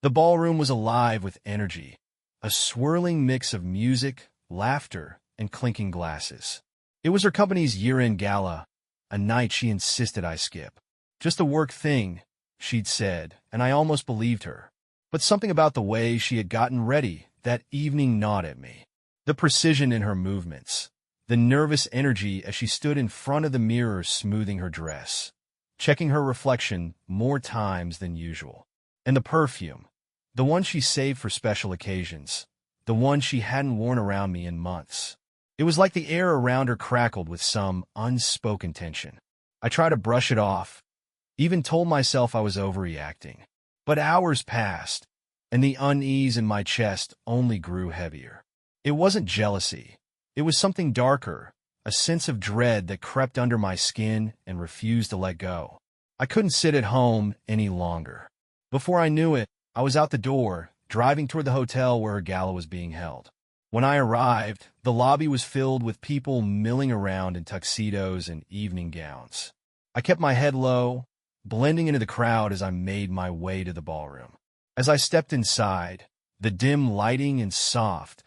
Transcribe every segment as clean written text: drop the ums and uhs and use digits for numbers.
The ballroom was alive with energy, a swirling mix of music, laughter, and clinking glasses. It was her company's year-end gala, a night she insisted I skip. Just a work thing, she'd said, and I almost believed her. But something about the way she had gotten ready that evening gnawed at me. The precision in her movements, the nervous energy as she stood in front of the mirror smoothing her dress, checking her reflection more times than usual. And the perfume, the one she saved for special occasions, the one she hadn't worn around me in months. It was like the air around her crackled with some unspoken tension. I tried to brush it off, even told myself I was overreacting. But hours passed, and the unease in my chest only grew heavier. It wasn't jealousy. It was something darker, a sense of dread that crept under my skin and refused to let go. I couldn't sit at home any longer. Before I knew it, I was out the door, driving toward the hotel where her gala was being held. When I arrived, the lobby was filled with people milling around in tuxedos and evening gowns. I kept my head low, blending into the crowd as I made my way to the ballroom. As I stepped inside, the dim lighting and soft,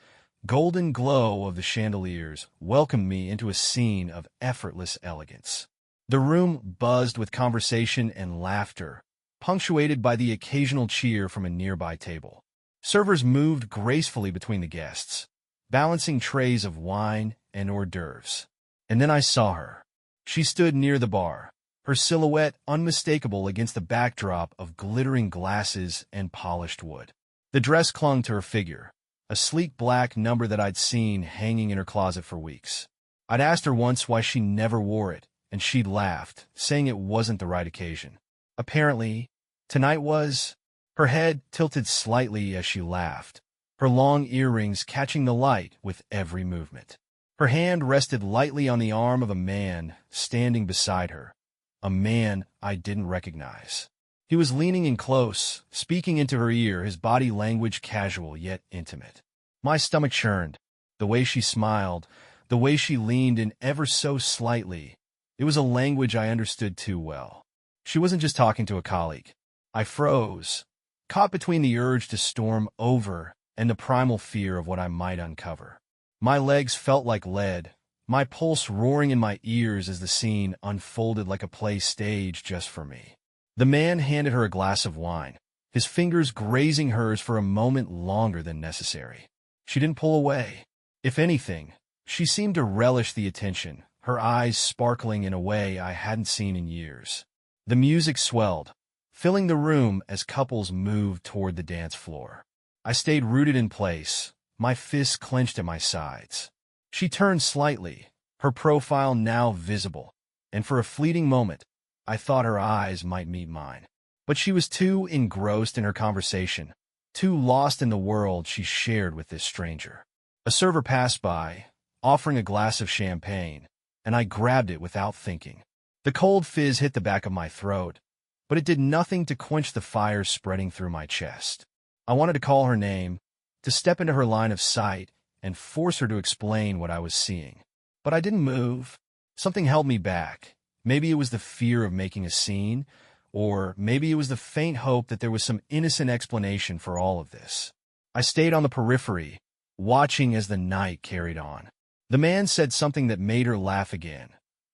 golden glow of the chandeliers welcomed me into a scene of effortless elegance. The room buzzed with conversation and laughter, punctuated by the occasional cheer from a nearby table. Servers moved gracefully between the guests, balancing trays of wine and hors d'oeuvres. And then I saw her. She stood near the bar, her silhouette unmistakable against the backdrop of glittering glasses and polished wood. The dress clung to her figure, a sleek black number that I'd seen hanging in her closet for weeks. I'd asked her once why she never wore it, and she'd laughed, saying it wasn't the right occasion. Apparently, tonight was. Her head tilted slightly as she laughed, her long earrings catching the light with every movement. Her hand rested lightly on the arm of a man standing beside her, a man I didn't recognize. He was leaning in close, speaking into her ear, his body language casual yet intimate. My stomach churned. The way she smiled, the way she leaned in ever so slightly, it was a language I understood too well. She wasn't just talking to a colleague. I froze, caught between the urge to storm over and the primal fear of what I might uncover. My legs felt like lead, my pulse roaring in my ears as the scene unfolded like a play staged just for me. The man handed her a glass of wine, his fingers grazing hers for a moment longer than necessary. She didn't pull away. If anything, she seemed to relish the attention, her eyes sparkling in a way I hadn't seen in years. The music swelled, filling the room as couples moved toward the dance floor. I stayed rooted in place, my fists clenched at my sides. She turned slightly, her profile now visible, and for a fleeting moment, I thought her eyes might meet mine. But she was too engrossed in her conversation, too lost in the world she shared with this stranger. A server passed by, offering a glass of champagne, and I grabbed it without thinking. The cold fizz hit the back of my throat, but it did nothing to quench the fire spreading through my chest. I wanted to call her name, to step into her line of sight and force her to explain what I was seeing. But I didn't move. Something held me back. Maybe it was the fear of making a scene, or maybe it was the faint hope that there was some innocent explanation for all of this. I stayed on the periphery, watching as the night carried on. The man said something that made her laugh again,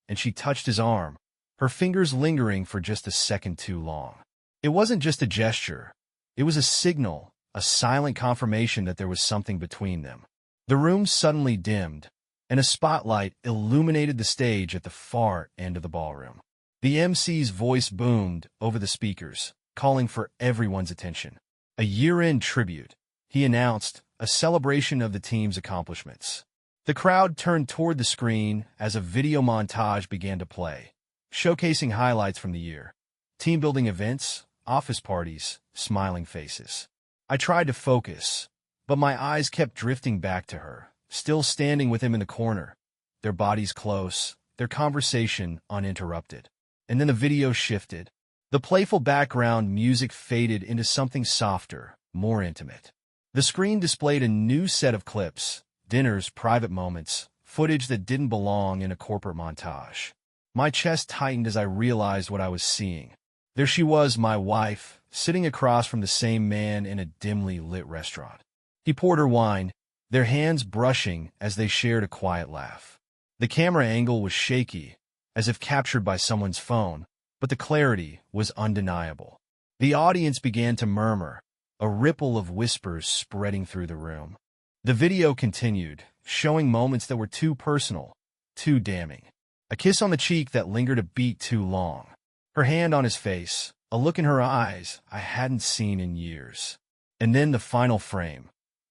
and she touched his arm, her fingers lingering for just a second too long. It wasn't just a gesture. It was a signal, a silent confirmation that there was something between them. The room suddenly dimmed, and a spotlight illuminated the stage at the far end of the ballroom. The MC's voice boomed over the speakers, calling for everyone's attention. A year-end tribute, he announced, a celebration of the team's accomplishments. The crowd turned toward the screen as a video montage began to play, showcasing highlights from the year. Team-building events, office parties, smiling faces. I tried to focus, but my eyes kept drifting back to her, still standing with him in the corner, their bodies close, their conversation uninterrupted. And then the video shifted. The playful background music faded into something softer, more intimate. The screen displayed a new set of clips, dinners, private moments, footage that didn't belong in a corporate montage. My chest tightened as I realized what I was seeing. There she was, my wife, sitting across from the same man in a dimly lit restaurant. He poured her wine, their hands brushing as they shared a quiet laugh. The camera angle was shaky, as if captured by someone's phone, but the clarity was undeniable. The audience began to murmur, a ripple of whispers spreading through the room. The video continued, showing moments that were too personal, too damning. A kiss on the cheek that lingered a beat too long. Her hand on his face, a look in her eyes I hadn't seen in years. And then the final frame.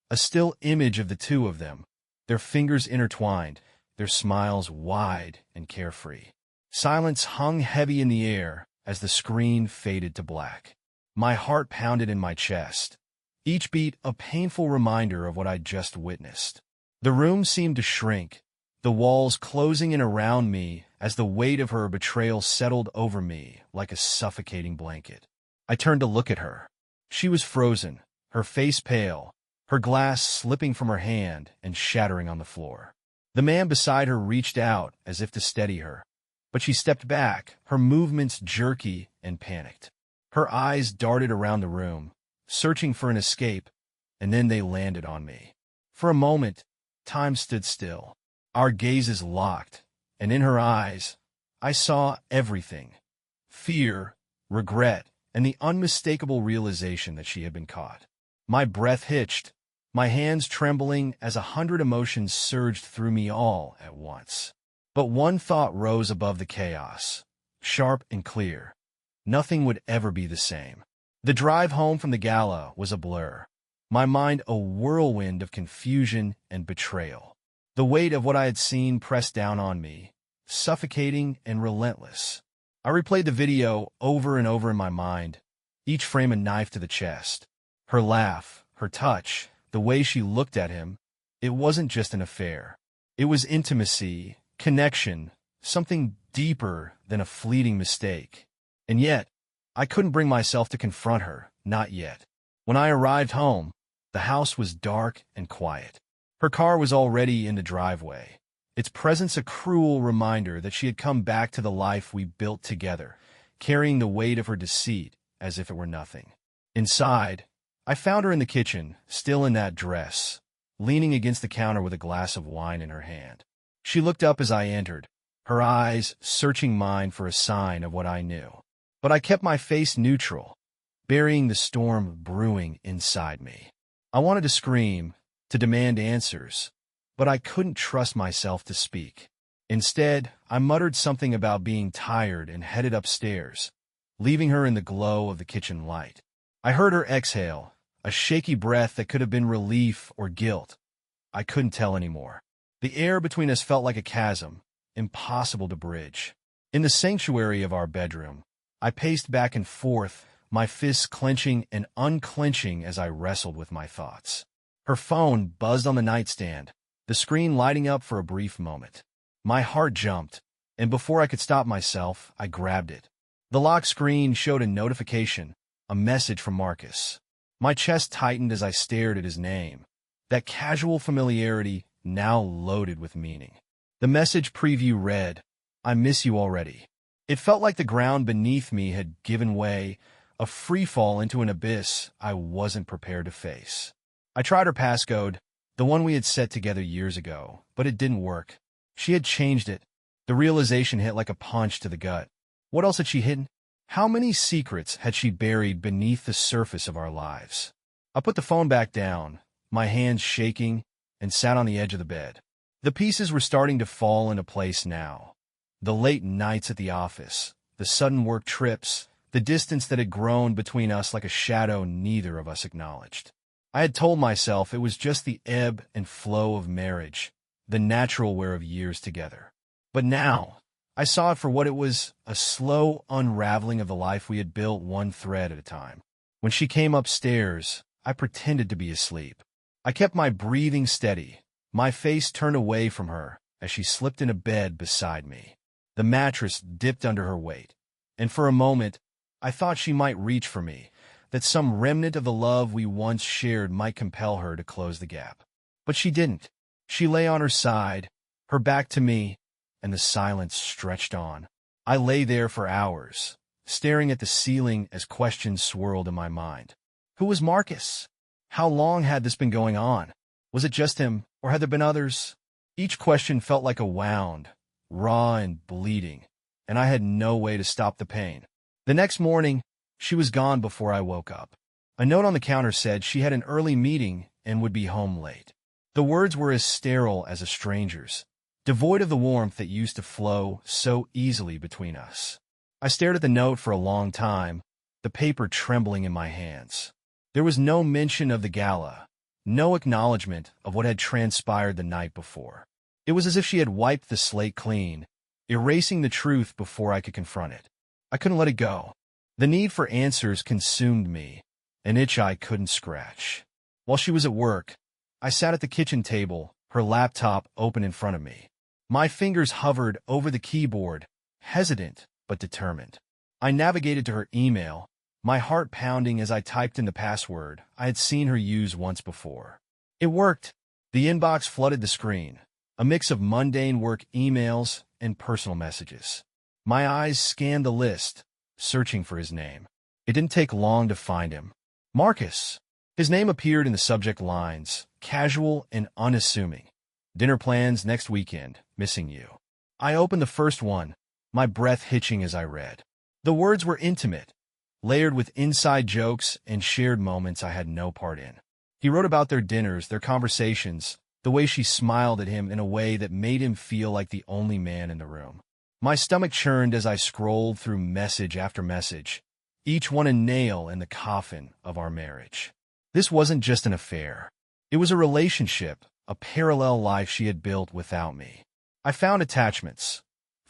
A still image of the two of them, their fingers intertwined, their smiles wide and carefree. Silence hung heavy in the air as the screen faded to black. My heart pounded in my chest, each beat a painful reminder of what I'd just witnessed. The room seemed to shrink, the walls closing in around me as the weight of her betrayal settled over me like a suffocating blanket. I turned to look at her. She was frozen, her face pale, her glass slipping from her hand and shattering on the floor. The man beside her reached out as if to steady her, but she stepped back, her movements jerky and panicked. Her eyes darted around the room, searching for an escape, and then they landed on me. For a moment, time stood still. Our gazes locked, and in her eyes, I saw everything. Fear, regret, and the unmistakable realization that she had been caught. My breath hitched, my hands trembling as 100 emotions surged through me all at once. But one thought rose above the chaos, sharp and clear. Nothing would ever be the same. The drive home from the gala was a blur, my mind a whirlwind of confusion and betrayal. The weight of what I had seen pressed down on me, suffocating and relentless. I replayed the video over and over in my mind, each frame a knife to the chest. Her laugh, her touch, the way she looked at him, it wasn't just an affair. It was intimacy, connection, something deeper than a fleeting mistake. And yet, I couldn't bring myself to confront her, not yet. When I arrived home, the house was dark and quiet. Her car was already in the driveway, its presence a cruel reminder that she had come back to the life we built together, carrying the weight of her deceit as if it were nothing. Inside, I found her in the kitchen, still in that dress, leaning against the counter with a glass of wine in her hand. She looked up as I entered, her eyes searching mine for a sign of what I knew. But I kept my face neutral, burying the storm brewing inside me. I wanted to scream, to demand answers, but I couldn't trust myself to speak. Instead, I muttered something about being tired and headed upstairs, leaving her in the glow of the kitchen light. I heard her exhale, a shaky breath that could have been relief or guilt. I couldn't tell anymore. The air between us felt like a chasm, impossible to bridge. In the sanctuary of our bedroom, I paced back and forth, my fists clenching and unclenching as I wrestled with my thoughts. Her phone buzzed on the nightstand, the screen lighting up for a brief moment. My heart jumped, and before I could stop myself, I grabbed it. The lock screen showed a notification, a message from Marcus. My chest tightened as I stared at his name, that casual familiarity now loaded with meaning. The message preview read, "I miss you already." It felt like the ground beneath me had given way, a freefall into an abyss I wasn't prepared to face. I tried her passcode, the one we had set together years ago, but it didn't work. She had changed it. The realization hit like a punch to the gut. What else had she hidden? How many secrets had she buried beneath the surface of our lives? I put the phone back down, my hands shaking, and sat on the edge of the bed. The pieces were starting to fall into place now. The late nights at the office, the sudden work trips, the distance that had grown between us like a shadow neither of us acknowledged. I had told myself it was just the ebb and flow of marriage, the natural wear of years together. But now, I saw it for what it was, a slow unraveling of the life we had built one thread at a time. When she came upstairs, I pretended to be asleep. I kept my breathing steady, my face turned away from her as she slipped into bed beside me. The mattress dipped under her weight, and for a moment, I thought she might reach for me, that some remnant of the love we once shared might compel her to close the gap. But she didn't. She lay on her side, her back to me, and the silence stretched on. I lay there for hours, staring at the ceiling as questions swirled in my mind. Who was Marcus? How long had this been going on? Was it just him, or had there been others? Each question felt like a wound, raw and bleeding, and I had no way to stop the pain. The next morning, she was gone before I woke up. A note on the counter said she had an early meeting and would be home late. The words were as sterile as a stranger's, devoid of the warmth that used to flow so easily between us. I stared at the note for a long time, the paper trembling in my hands. There was no mention of the gala, no acknowledgement of what had transpired the night before. It was as if she had wiped the slate clean, erasing the truth before I could confront it. I couldn't let it go. The need for answers consumed me, an itch I couldn't scratch. While she was at work, I sat at the kitchen table, her laptop open in front of me. My fingers hovered over the keyboard, hesitant but determined. I navigated to her email, my heart pounding as I typed in the password I had seen her use once before. It worked. The inbox flooded the screen, a mix of mundane work emails and personal messages. My eyes scanned the list, searching for his name. It didn't take long to find him. Marcus. His name appeared in the subject lines, casual and unassuming. Dinner plans next weekend, missing you. I opened the first one, my breath hitching as I read. The words were intimate, layered with inside jokes and shared moments I had no part in. He wrote about their dinners, their conversations, the way she smiled at him in a way that made him feel like the only man in the room. My stomach churned as I scrolled through message after message, each one a nail in the coffin of our marriage. This wasn't just an affair. It was a relationship, a parallel life she had built without me. I found attachments,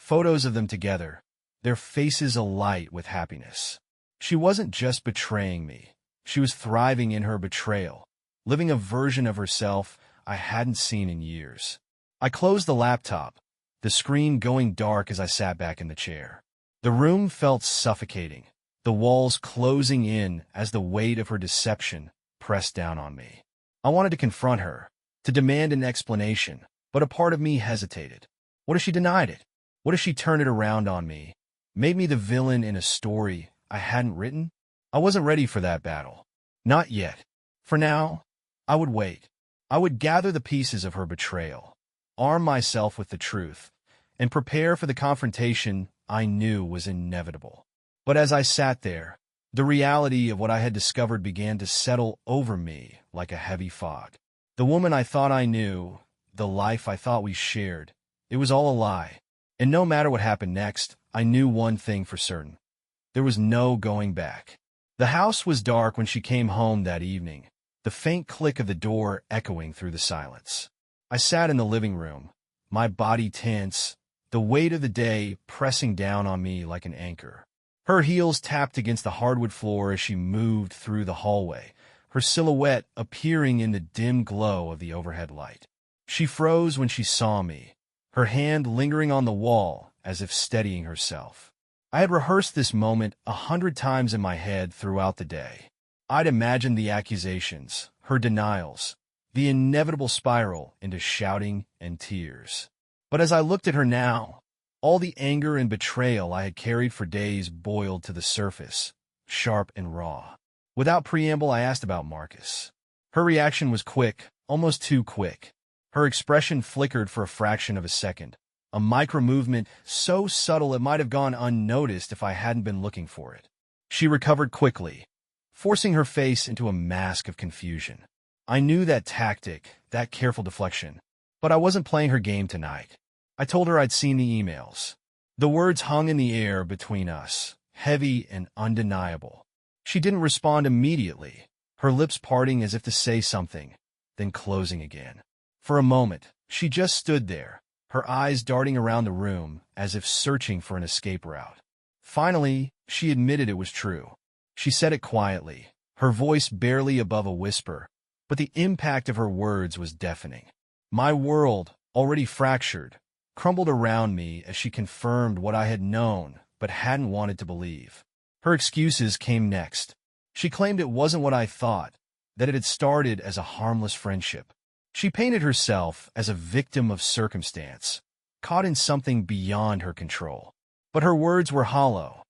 photos of them together, their faces alight with happiness. She wasn't just betraying me. She was thriving in her betrayal, living a version of herself I hadn't seen in years. I closed the laptop, the screen going dark as I sat back in the chair. The room felt suffocating, the walls closing in as the weight of her deception pressed down on me. I wanted to confront her, to demand an explanation, but a part of me hesitated. What if she denied it? What if she turned it around on me, made me the villain in a story I hadn't written? I wasn't ready for that battle. Not yet. For now, I would wait. I would gather the pieces of her betrayal, arm myself with the truth, and prepare for the confrontation I knew was inevitable. But as I sat there, the reality of what I had discovered began to settle over me like a heavy fog. The woman I thought I knew, the life I thought we shared, it was all a lie. And no matter what happened next, I knew one thing for certain. There was no going back. The house was dark when she came home that evening, the faint click of the door echoing through the silence. I sat in the living room, my body tense, the weight of the day pressing down on me like an anchor. Her heels tapped against the hardwood floor as she moved through the hallway, her silhouette appearing in the dim glow of the overhead light. She froze when she saw me, her hand lingering on the wall as if steadying herself. I had rehearsed this moment 100 times in my head throughout the day. I'd imagined the accusations, her denials, the inevitable spiral into shouting and tears. But as I looked at her now, all the anger and betrayal I had carried for days boiled to the surface, sharp and raw. Without preamble, I asked about Marcus. Her reaction was quick, almost too quick. Her expression flickered for a fraction of a second, a micro-movement so subtle it might have gone unnoticed if I hadn't been looking for it. She recovered quickly, forcing her face into a mask of confusion. I knew that tactic, that careful deflection, but I wasn't playing her game tonight. I told her I'd seen the emails. The words hung in the air between us, heavy and undeniable. She didn't respond immediately, her lips parting as if to say something, then closing again. For a moment, she just stood there, her eyes darting around the room as if searching for an escape route. Finally, she admitted it was true. She said it quietly, her voice barely above a whisper, but the impact of her words was deafening. My world, already fractured, crumbled around me as she confirmed what I had known but hadn't wanted to believe. Her excuses came next. She claimed it wasn't what I thought, that it had started as a harmless friendship. She painted herself as a victim of circumstance, caught in something beyond her control. But her words were hollow,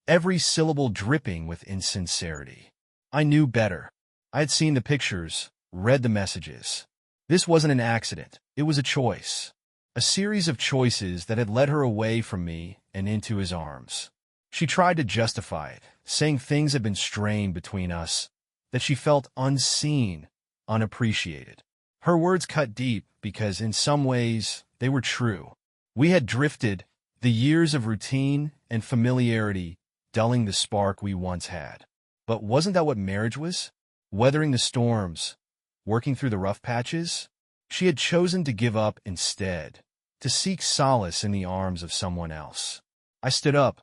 every syllable dripping with insincerity. I knew better. I had seen the pictures, read the messages. This wasn't an accident. It was a choice. A series of choices that had led her away from me and into his arms. She tried to justify it, saying things had been strained between us, that she felt unseen, unappreciated. Her words cut deep because, in some ways, they were true. We had drifted, the years of routine and familiarity dulling the spark we once had. But wasn't that what marriage was? Weathering the storms, working through the rough patches? She had chosen to give up instead, to seek solace in the arms of someone else. I stood up,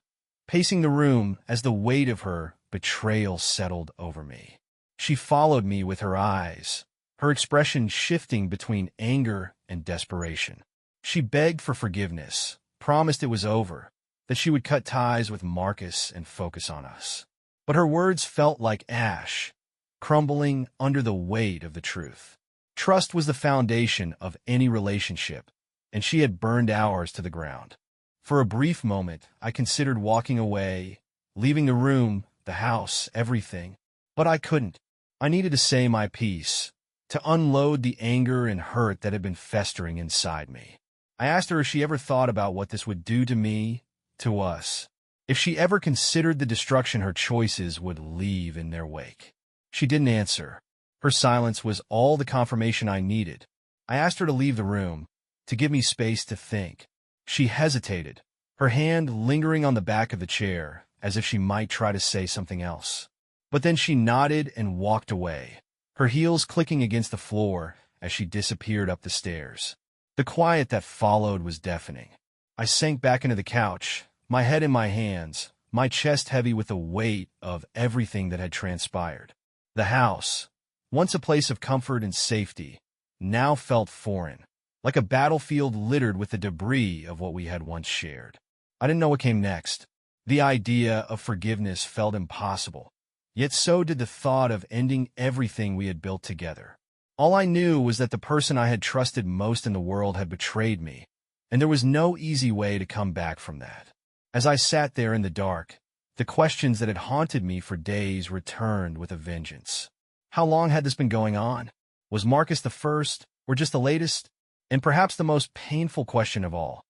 pacing the room as the weight of her betrayal settled over me. She followed me with her eyes, her expression shifting between anger and desperation. She begged for forgiveness, promised it was over, that she would cut ties with Marcus and focus on us. But her words felt like ash, crumbling under the weight of the truth. Trust was the foundation of any relationship, and she had burned ours to the ground. For a brief moment, I considered walking away, leaving the room, the house, everything. But I couldn't. I needed to say my piece, to unload the anger and hurt that had been festering inside me. I asked her if she ever thought about what this would do to me, to us. If she ever considered the destruction her choices would leave in their wake. She didn't answer. Her silence was all the confirmation I needed. I asked her to leave the room, to give me space to think. She hesitated, her hand lingering on the back of the chair, as if she might try to say something else. But then she nodded and walked away, her heels clicking against the floor as she disappeared up the stairs. The quiet that followed was deafening. I sank back into the couch, my head in my hands, my chest heavy with the weight of everything that had transpired. The house, once a place of comfort and safety, now felt foreign, like a battlefield littered with the debris of what we had once shared. I didn't know what came next. The idea of forgiveness felt impossible, yet so did the thought of ending everything we had built together. All I knew was that the person I had trusted most in the world had betrayed me, and there was no easy way to come back from that. As I sat there in the dark, the questions that had haunted me for days returned with a vengeance. How long had this been going on? Was Marcus the first, or just the latest? And perhaps the most painful question of all,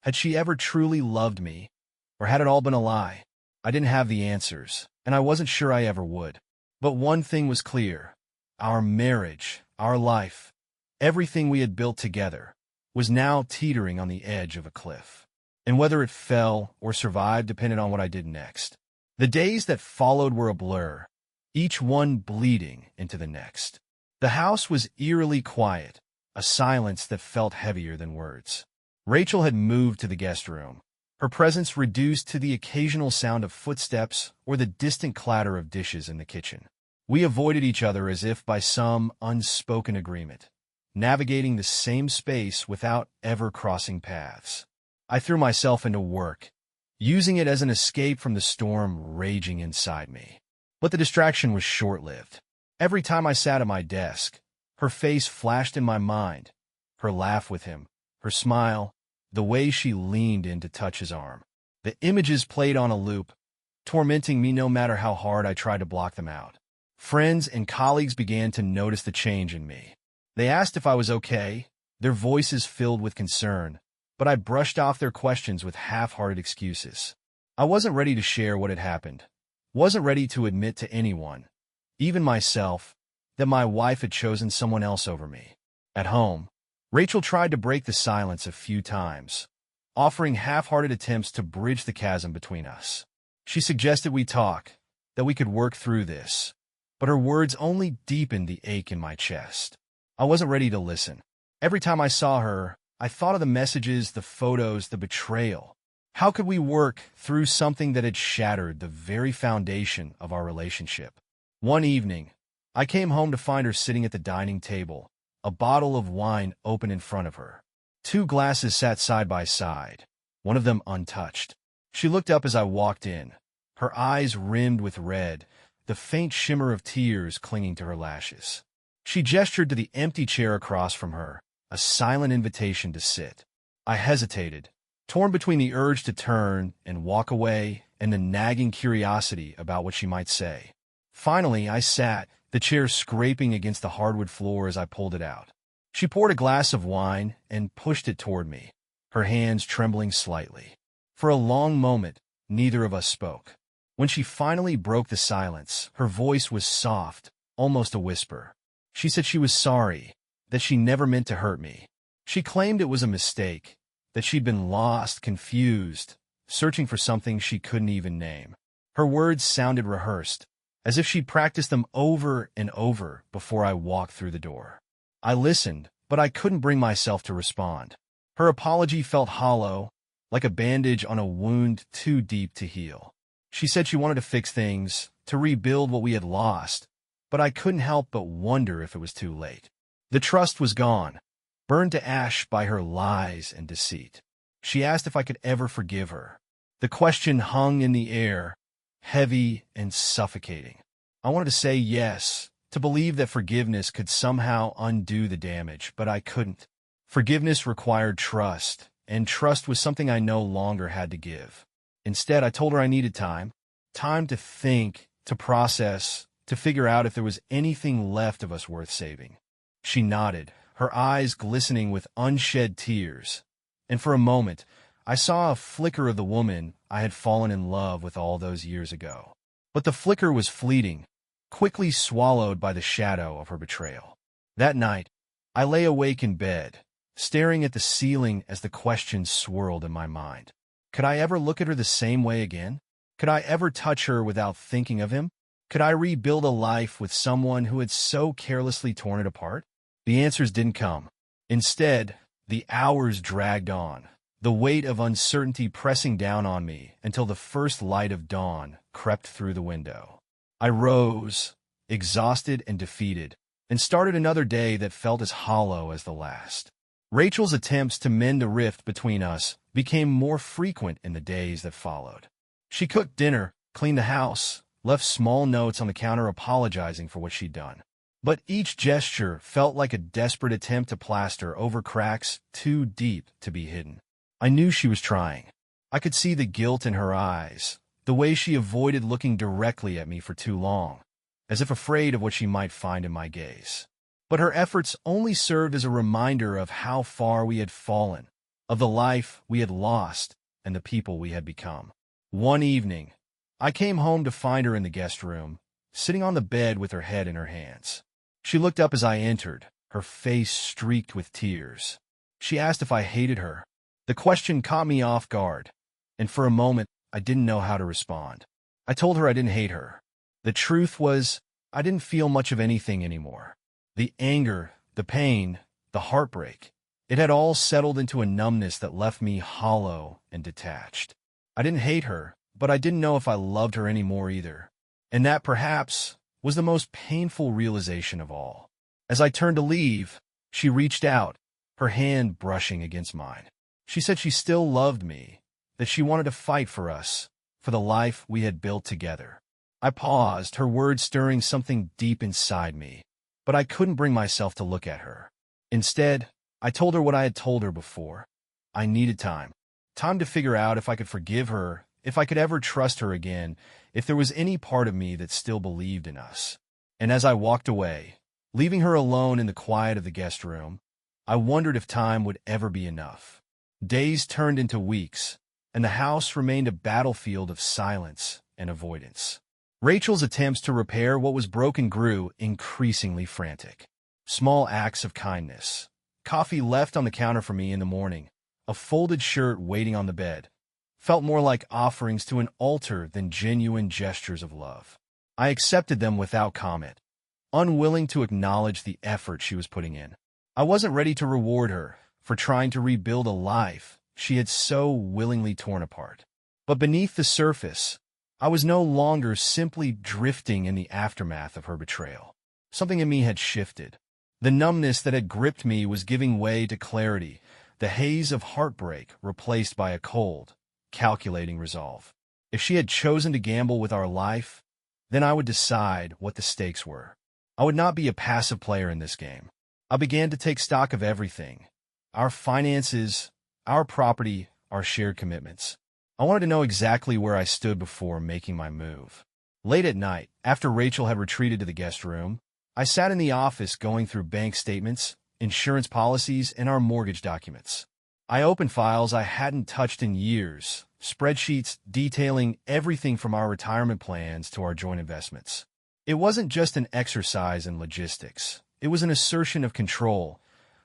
had she ever truly loved me, or had it all been a lie? I didn't have the answers, and I wasn't sure I ever would. But one thing was clear. Our marriage, our life, everything we had built together, was now teetering on the edge of a cliff. And whether it fell or survived depended on what I did next. The days that followed were a blur, each one bleeding into the next. The house was eerily quiet, a silence that felt heavier than words. Rachel had moved to the guest room, her presence reduced to the occasional sound of footsteps or the distant clatter of dishes in the kitchen. We avoided each other as if by some unspoken agreement, navigating the same space without ever crossing paths. I threw myself into work, using it as an escape from the storm raging inside me. But the distraction was short-lived. Every time I sat at my desk, her face flashed in my mind, her laugh with him, her smile, the way she leaned in to touch his arm. The images played on a loop, tormenting me no matter how hard I tried to block them out. Friends and colleagues began to notice the change in me. They asked if I was okay, their voices filled with concern, but I brushed off their questions with half-hearted excuses. I wasn't ready to share what had happened, wasn't ready to admit to anyone, even myself, that my wife had chosen someone else over me. At home, Rachel tried to break the silence a few times, offering half-hearted attempts to bridge the chasm between us. She suggested we talk, that we could work through this, but her words only deepened the ache in my chest. I wasn't ready to listen. Every time I saw her, I thought of the messages, the photos, the betrayal. How could we work through something that had shattered the very foundation of our relationship? One evening, I came home to find her sitting at the dining table, a bottle of wine open in front of her. Two glasses sat side by side, one of them untouched. She looked up as I walked in, her eyes rimmed with red, the faint shimmer of tears clinging to her lashes. She gestured to the empty chair across from her, a silent invitation to sit. I hesitated, torn between the urge to turn and walk away and the nagging curiosity about what she might say. Finally, I sat, the chair scraping against the hardwood floor as I pulled it out. She poured a glass of wine and pushed it toward me, her hands trembling slightly. For a long moment, neither of us spoke. When she finally broke the silence, her voice was soft, almost a whisper. She said she was sorry, that she never meant to hurt me. She claimed it was a mistake, that she'd been lost, confused, searching for something she couldn't even name. Her words sounded rehearsed, as if she'd practiced them over and over before I walked through the door. I listened, but I couldn't bring myself to respond. Her apology felt hollow, like a bandage on a wound too deep to heal. She said she wanted to fix things, to rebuild what we had lost, but I couldn't help but wonder if it was too late. The trust was gone, burned to ash by her lies and deceit. She asked if I could ever forgive her. The question hung in the air, heavy and suffocating. I wanted to say yes, to believe that forgiveness could somehow undo the damage, but I couldn't. Forgiveness required trust, and trust was something I no longer had to give. Instead, I told her I needed time to think, to process, to figure out if there was anything left of us worth saving. She nodded, her eyes glistening with unshed tears, and for a moment, I saw a flicker of the woman I had fallen in love with all those years ago. But the flicker was fleeting, quickly swallowed by the shadow of her betrayal. That night, I lay awake in bed, staring at the ceiling as the questions swirled in my mind. Could I ever look at her the same way again? Could I ever touch her without thinking of him? Could I rebuild a life with someone who had so carelessly torn it apart? The answers didn't come. Instead, the hours dragged on, the weight of uncertainty pressing down on me until the first light of dawn crept through the window. I rose, exhausted and defeated, and started another day that felt as hollow as the last. Rachel's attempts to mend the rift between us became more frequent in the days that followed. She cooked dinner, cleaned the house, left small notes on the counter apologizing for what she'd done. But each gesture felt like a desperate attempt to plaster over cracks too deep to be hidden. I knew she was trying. I could see the guilt in her eyes, the way she avoided looking directly at me for too long, as if afraid of what she might find in my gaze. But her efforts only served as a reminder of how far we had fallen, of the life we had lost and the people we had become. One evening, I came home to find her in the guest room, sitting on the bed with her head in her hands. She looked up as I entered, her face streaked with tears. She asked if I hated her. The question caught me off guard, and for a moment, I didn't know how to respond. I told her I didn't hate her. The truth was, I didn't feel much of anything anymore. The anger, the pain, the heartbreak, it had all settled into a numbness that left me hollow and detached. I didn't hate her, but I didn't know if I loved her anymore either. And that, perhaps, was the most painful realization of all. As I turned to leave, she reached out, her hand brushing against mine. She said she still loved me, that she wanted to fight for us, for the life we had built together. I paused, her words stirring something deep inside me, but I couldn't bring myself to look at her. Instead, I told her what I had told her before. I needed time. Time to figure out if I could forgive her, if I could ever trust her again, if there was any part of me that still believed in us. And as I walked away, leaving her alone in the quiet of the guest room, I wondered if time would ever be enough. Days turned into weeks, and the house remained a battlefield of silence and avoidance. Rachel's attempts to repair what was broken grew increasingly frantic. Small acts of kindness, coffee left on the counter for me in the morning, a folded shirt waiting on the bed, felt more like offerings to an altar than genuine gestures of love. I accepted them without comment, unwilling to acknowledge the effort she was putting in. I wasn't ready to reward her for trying to rebuild a life she had so willingly torn apart. But beneath the surface, I was no longer simply drifting in the aftermath of her betrayal. Something in me had shifted. The numbness that had gripped me was giving way to clarity, the haze of heartbreak replaced by a cold, calculating resolve. If she had chosen to gamble with our life, then I would decide what the stakes were. I would not be a passive player in this game. I began to take stock of everything: our finances, our property, our shared commitments. I wanted to know exactly where I stood before making my move. Late at night, after Rachel had retreated to the guest room, I sat in the office going through bank statements, insurance policies, and our mortgage documents. I opened files I hadn't touched in years, spreadsheets detailing everything from our retirement plans to our joint investments. It wasn't just an exercise in logistics. It was an assertion of control,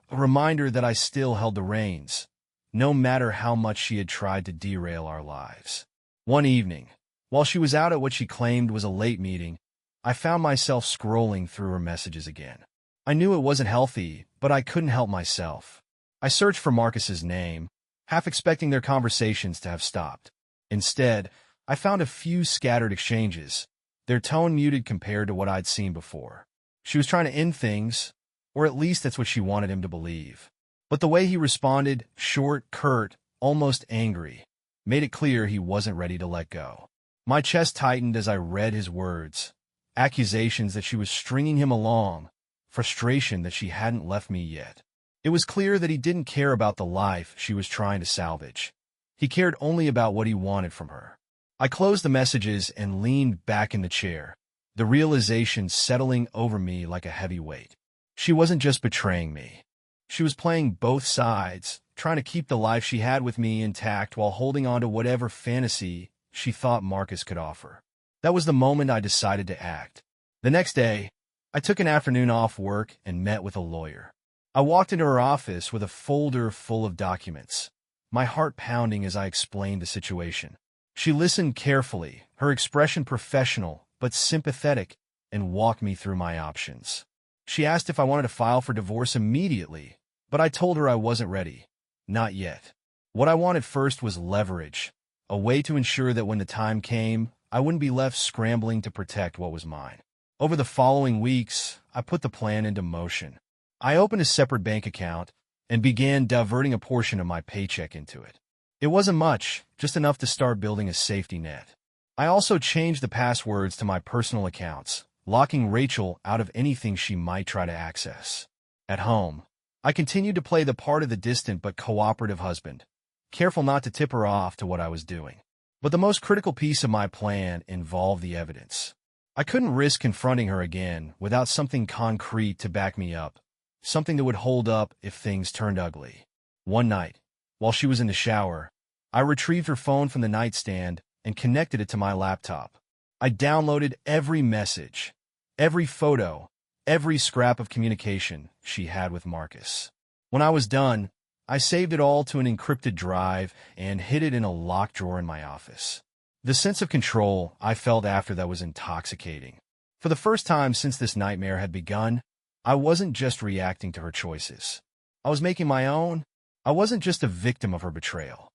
a reminder that I still held the reins, no matter how much she had tried to derail our lives. One evening, while she was out at what she claimed was a late meeting, I found myself scrolling through her messages again. I knew it wasn't healthy, but I couldn't help myself. I searched for Marcus's name, half expecting their conversations to have stopped. Instead, I found a few scattered exchanges, their tone muted compared to what I'd seen before. She was trying to end things, or at least that's what she wanted him to believe. But the way he responded, short, curt, almost angry, made it clear he wasn't ready to let go. My chest tightened as I read his words, accusations that she was stringing him along, frustration that she hadn't left me yet. It was clear that he didn't care about the life she was trying to salvage. He cared only about what he wanted from her. I closed the messages and leaned back in the chair, the realization settling over me like a heavy weight. She wasn't just betraying me. She was playing both sides, trying to keep the life she had with me intact while holding on to whatever fantasy she thought Marcus could offer. That was the moment I decided to act. The next day, I took an afternoon off work and met with a lawyer. I walked into her office with a folder full of documents, my heart pounding as I explained the situation. She listened carefully, her expression professional but sympathetic, and walked me through my options. She asked if I wanted to file for divorce immediately, but I told her I wasn't ready. Not yet. What I wanted first was leverage, a way to ensure that when the time came, I wouldn't be left scrambling to protect what was mine. Over the following weeks, I put the plan into motion. I opened a separate bank account and began diverting a portion of my paycheck into it. It wasn't much, just enough to start building a safety net. I also changed the passwords to my personal accounts, locking Rachel out of anything she might try to access. At home, I continued to play the part of the distant but cooperative husband, careful not to tip her off to what I was doing. But the most critical piece of my plan involved the evidence. I couldn't risk confronting her again without something concrete to back me up, something that would hold up if things turned ugly. One night, while she was in the shower, I retrieved her phone from the nightstand and connected it to my laptop. I downloaded every message, every photo, every scrap of communication she had with Marcus. When I was done, I saved it all to an encrypted drive and hid it in a locked drawer in my office. The sense of control I felt after that was intoxicating. For the first time since this nightmare had begun, I wasn't just reacting to her choices. I was making my own. I wasn't just a victim of her betrayal.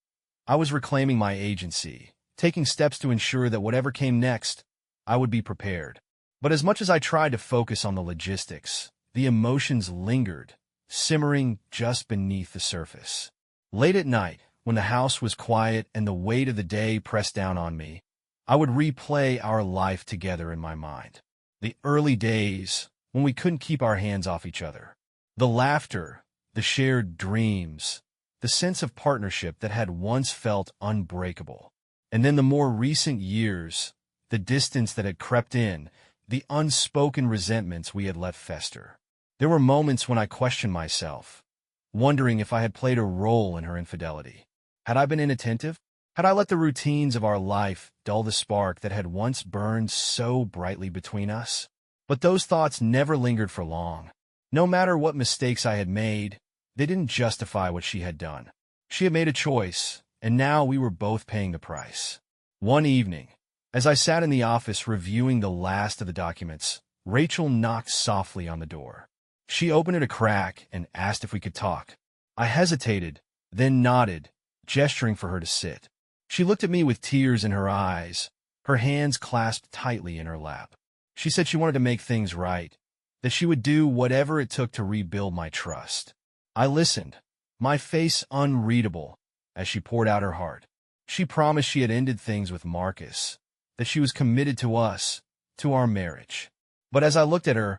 I was reclaiming my agency, taking steps to ensure that whatever came next, I would be prepared. But as much as I tried to focus on the logistics, the emotions lingered, simmering just beneath the surface. Late at night, when the house was quiet and the weight of the day pressed down on me, I would replay our life together in my mind. The early days, when we couldn't keep our hands off each other. The laughter, the shared dreams, the sense of partnership that had once felt unbreakable. And then the more recent years, the distance that had crept in, the unspoken resentments we had let fester. There were moments when I questioned myself, wondering if I had played a role in her infidelity. Had I been inattentive? Had I let the routines of our life dull the spark that had once burned so brightly between us? But those thoughts never lingered for long. No matter what mistakes I had made, they didn't justify what she had done. She had made a choice, and now we were both paying the price. One evening, as I sat in the office reviewing the last of the documents, Rachel knocked softly on the door. She opened it a crack and asked if we could talk. I hesitated, then nodded, gesturing for her to sit. She looked at me with tears in her eyes, her hands clasped tightly in her lap. She said she wanted to make things right, that she would do whatever it took to rebuild my trust. I listened, my face unreadable, as she poured out her heart. She promised she had ended things with Marcus, that she was committed to us, to our marriage. But as I looked at her,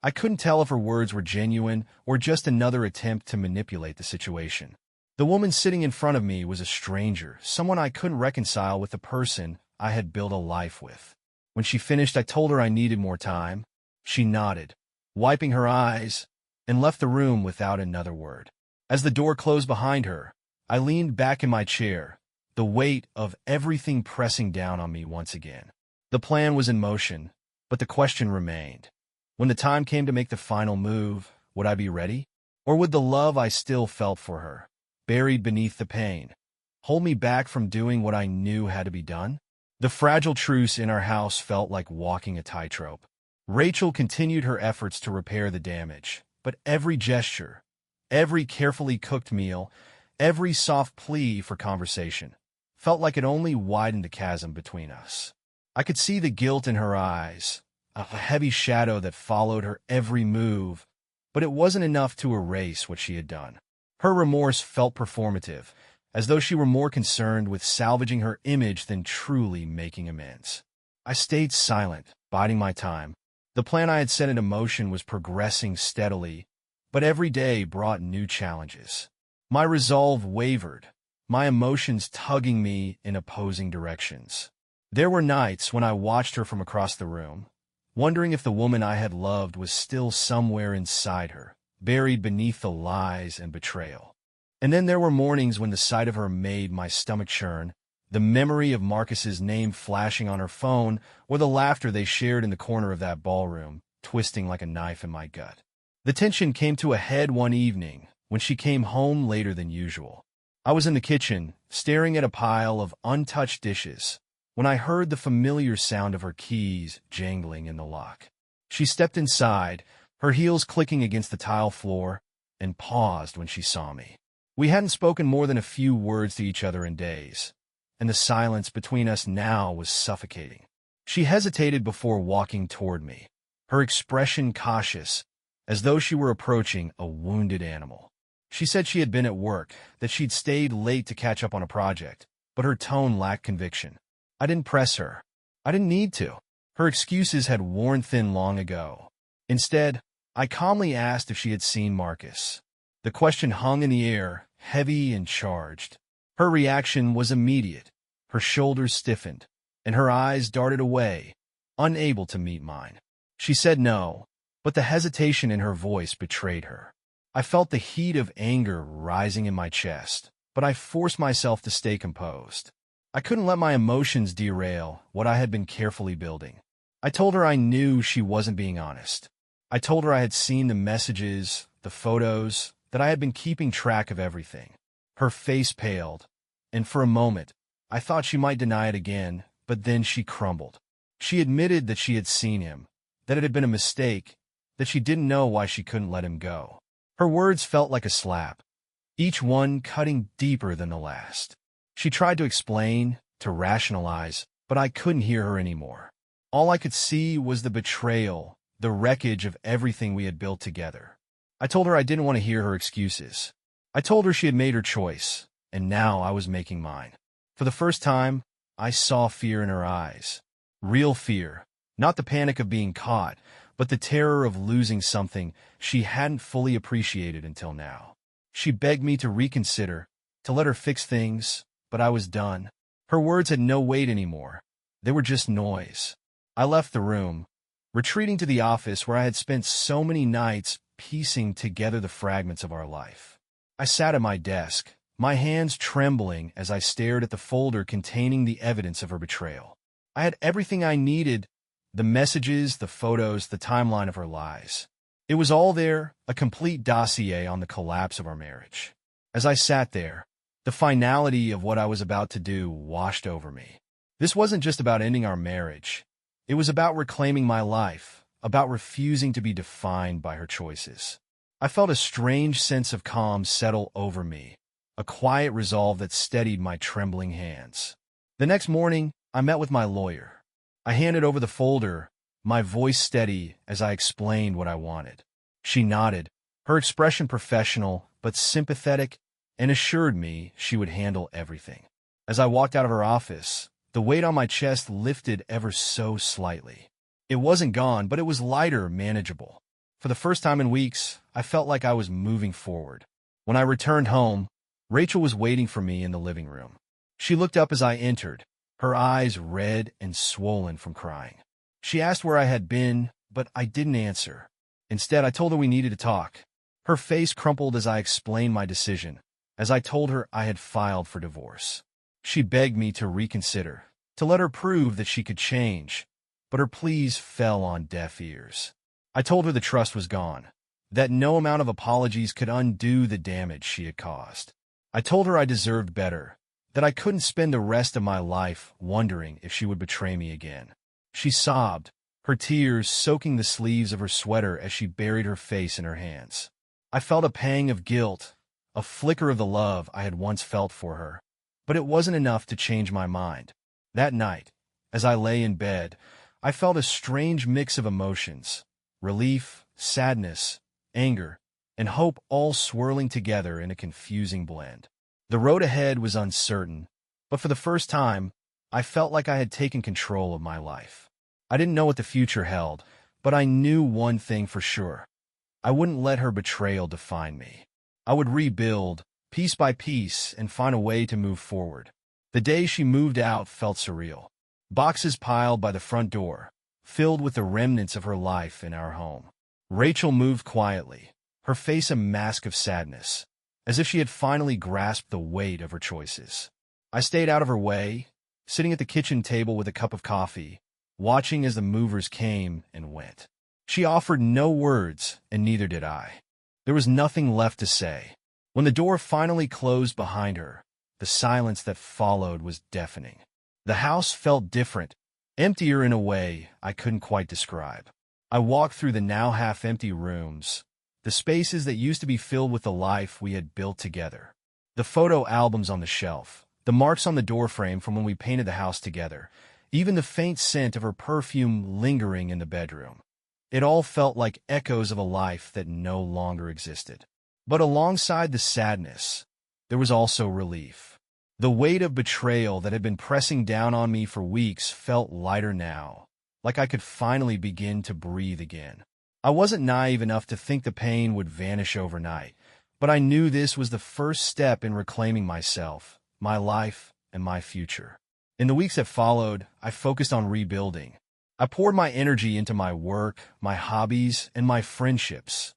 I couldn't tell if her words were genuine or just another attempt to manipulate the situation. The woman sitting in front of me was a stranger, someone I couldn't reconcile with the person I had built a life with. When she finished, I told her I needed more time. She nodded, wiping her eyes, and left the room without another word. As the door closed behind her, I leaned back in my chair, the weight of everything pressing down on me once again. The plan was in motion, but the question remained. When the time came to make the final move, would I be ready? Or would the love I still felt for her, buried beneath the pain, hold me back from doing what I knew had to be done? The fragile truce in our house felt like walking a tightrope. Rachel continued her efforts to repair the damage, but every gesture, every carefully cooked meal, every soft plea for conversation felt like it only widened the chasm between us. I could see the guilt in her eyes, a heavy shadow that followed her every move, but it wasn't enough to erase what she had done. Her remorse felt performative, as though she were more concerned with salvaging her image than truly making amends. I stayed silent, biding my time. The plan I had set into motion was progressing steadily, but every day brought new challenges. My resolve wavered, my emotions tugging me in opposing directions. There were nights when I watched her from across the room, wondering if the woman I had loved was still somewhere inside her, buried beneath the lies and betrayal. And then there were mornings when the sight of her made my stomach churn, the memory of Marcus's name flashing on her phone, or the laughter they shared in the corner of that ballroom, twisting like a knife in my gut. The tension came to a head one evening, when she came home later than usual. I was in the kitchen, staring at a pile of untouched dishes, when I heard the familiar sound of her keys jangling in the lock. She stepped inside, her heels clicking against the tile floor, and paused when she saw me. We hadn't spoken more than a few words to each other in days, and the silence between us now was suffocating. She hesitated before walking toward me, her expression cautious, as though she were approaching a wounded animal. She said she had been at work, that she'd stayed late to catch up on a project, but her tone lacked conviction. I didn't press her. I didn't need to. Her excuses had worn thin long ago. Instead, I calmly asked if she had seen Marcus. The question hung in the air, heavy and charged. Her reaction was immediate. Her shoulders stiffened, and her eyes darted away, unable to meet mine. She said no, but the hesitation in her voice betrayed her. I felt the heat of anger rising in my chest, but I forced myself to stay composed. I couldn't let my emotions derail what I had been carefully building. I told her I knew she wasn't being honest. I told her I had seen the messages, the photos, that I had been keeping track of everything. Her face paled, and for a moment, I thought she might deny it again, but then she crumbled. She admitted that she had seen him, that it had been a mistake, that she didn't know why she couldn't let him go. Her words felt like a slap, each one cutting deeper than the last. She tried to explain, to rationalize, but I couldn't hear her anymore. All I could see was the betrayal, the wreckage of everything we had built together. I told her I didn't want to hear her excuses. I told her she had made her choice, and now I was making mine. For the first time, I saw fear in her eyes. Real fear, not the panic of being caught, but the terror of losing something she hadn't fully appreciated until now. She begged me to reconsider, to let her fix things, but I was done. Her words had no weight anymore. They were just noise. I left the room, retreating to the office where I had spent so many nights piecing together the fragments of our life. I sat at my desk, my hands trembling as I stared at the folder containing the evidence of her betrayal. I had everything I needed: the messages, the photos, the timeline of her lies. It was all there, a complete dossier on the collapse of our marriage. As I sat there, the finality of what I was about to do washed over me. This wasn't just about ending our marriage. It was about reclaiming my life, about refusing to be defined by her choices. I felt a strange sense of calm settle over me, a quiet resolve that steadied my trembling hands. The next morning, I met with my lawyer. I handed over the folder, my voice steady as I explained what I wanted. She nodded, her expression professional but sympathetic, and assured me she would handle everything. As I walked out of her office, the weight on my chest lifted ever so slightly. It wasn't gone, but it was lighter, manageable. For the first time in weeks, I felt like I was moving forward. When I returned home, Rachel was waiting for me in the living room. She looked up as I entered, her eyes red and swollen from crying. She asked where I had been, but I didn't answer. Instead, I told her we needed to talk. Her face crumpled as I explained my decision, as I told her I had filed for divorce. She begged me to reconsider, to let her prove that she could change, but her pleas fell on deaf ears. I told her the trust was gone, that no amount of apologies could undo the damage she had caused. I told her I deserved better, that I couldn't spend the rest of my life wondering if she would betray me again. She sobbed, her tears soaking the sleeves of her sweater as she buried her face in her hands. I felt a pang of guilt, a flicker of the love I had once felt for her, but it wasn't enough to change my mind. That night, as I lay in bed, I felt a strange mix of emotions, relief, sadness, anger, and hope all swirling together in a confusing blend. The road ahead was uncertain, but for the first time, I felt like I had taken control of my life. I didn't know what the future held, but I knew one thing for sure. I wouldn't let her betrayal define me. I would rebuild, piece by piece, and find a way to move forward. The day she moved out felt surreal. Boxes piled by the front door, filled with the remnants of her life in our home. Rachel moved quietly, her face a mask of sadness, as if she had finally grasped the weight of her choices. I stayed out of her way, sitting at the kitchen table with a cup of coffee, watching as the movers came and went. She offered no words, and neither did I. There was nothing left to say. When the door finally closed behind her, the silence that followed was deafening. The house felt different, emptier in a way I couldn't quite describe. I walked through the now half-empty rooms, the spaces that used to be filled with the life we had built together. The photo albums on the shelf, the marks on the doorframe from when we painted the house together, even the faint scent of her perfume lingering in the bedroom. It all felt like echoes of a life that no longer existed. But alongside the sadness, there was also relief. The weight of betrayal that had been pressing down on me for weeks felt lighter now, like I could finally begin to breathe again. I wasn't naive enough to think the pain would vanish overnight, but I knew this was the first step in reclaiming myself, my life, and my future. In the weeks that followed, I focused on rebuilding. I poured my energy into my work, my hobbies, and my friendships,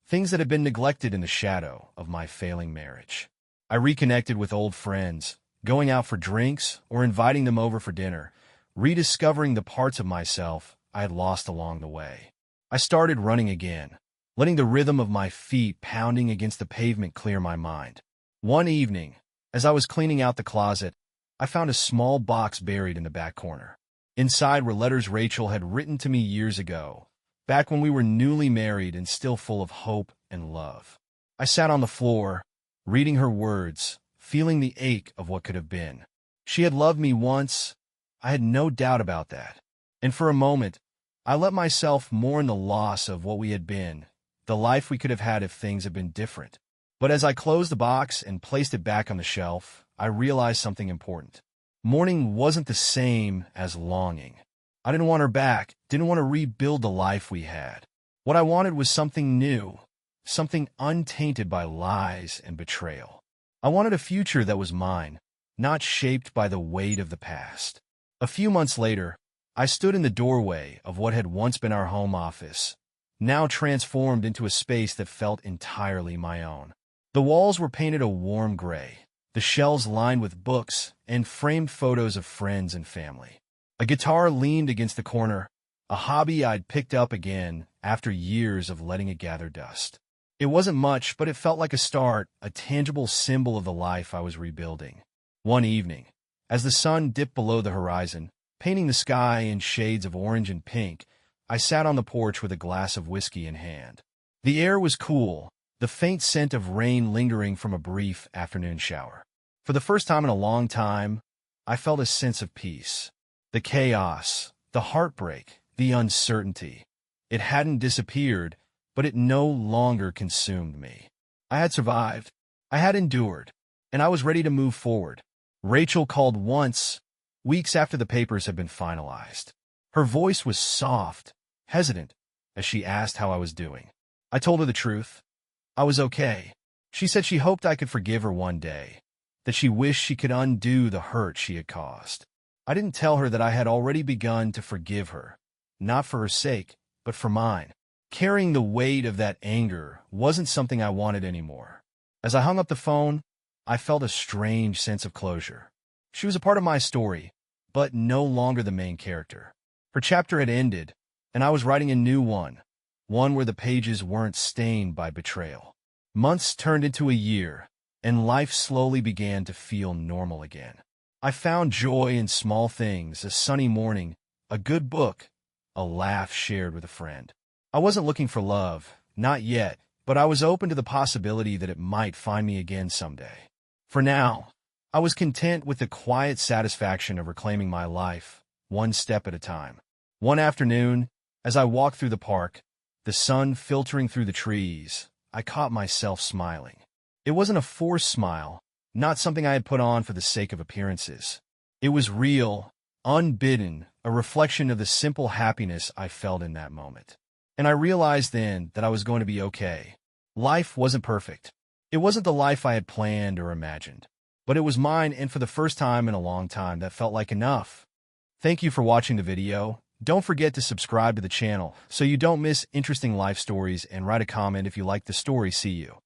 things that had been neglected in the shadow of my failing marriage. I reconnected with old friends, going out for drinks or inviting them over for dinner, rediscovering the parts of myself I had lost along the way. I started running again, letting the rhythm of my feet pounding against the pavement clear my mind. One evening, as I was cleaning out the closet, I found a small box buried in the back corner. Inside were letters Rachel had written to me years ago, back when we were newly married and still full of hope and love. I sat on the floor, reading her words, feeling the ache of what could have been. She had loved me once, I had no doubt about that. And for a moment, I let myself mourn the loss of what we had been, the life we could have had if things had been different. But as I closed the box and placed it back on the shelf, I realized something important. Mourning wasn't the same as longing. I didn't want her back, didn't want to rebuild the life we had. What I wanted was something new, something untainted by lies and betrayal. I wanted a future that was mine, not shaped by the weight of the past. A few months later, I stood in the doorway of what had once been our home office, now transformed into a space that felt entirely my own. The walls were painted a warm gray, the shelves lined with books and framed photos of friends and family. A guitar leaned against the corner, a hobby I'd picked up again after years of letting it gather dust. It wasn't much, but it felt like a start, a tangible symbol of the life I was rebuilding. One evening, as the sun dipped below the horizon, painting the sky in shades of orange and pink, I sat on the porch with a glass of whiskey in hand. The air was cool, the faint scent of rain lingering from a brief afternoon shower. For the first time in a long time, I felt a sense of peace. The chaos, the heartbreak, the uncertainty. It hadn't disappeared, but it no longer consumed me. I had survived, I had endured, and I was ready to move forward. Rachel called once, weeks after the papers had been finalized. Her voice was soft, hesitant, as she asked how I was doing. I told her the truth. I was okay. She said she hoped I could forgive her one day, that she wished she could undo the hurt she had caused. I didn't tell her that I had already begun to forgive her, not for her sake, but for mine. Carrying the weight of that anger wasn't something I wanted anymore. As I hung up the phone, I felt a strange sense of closure. She was a part of my story, but no longer the main character. Her chapter had ended, and I was writing a new one where the pages weren't stained by betrayal. Months turned into a year, and life slowly began to feel normal again. I found joy in small things: a sunny morning, a good book, a laugh shared with a friend. I wasn't looking for love, not yet, but I was open to the possibility that it might find me again someday. For now, I was content with the quiet satisfaction of reclaiming my life, one step at a time. One afternoon, as I walked through the park, the sun filtering through the trees, I caught myself smiling. It wasn't a forced smile, not something I had put on for the sake of appearances. It was real, unbidden, a reflection of the simple happiness I felt in that moment. And I realized then that I was going to be okay. Life wasn't perfect. It wasn't the life I had planned or imagined. But it was mine, and for the first time in a long time, that felt like enough. Thank you for watching the video. Don't forget to subscribe to the channel so you don't miss interesting life stories, and write a comment if you like the story. See you.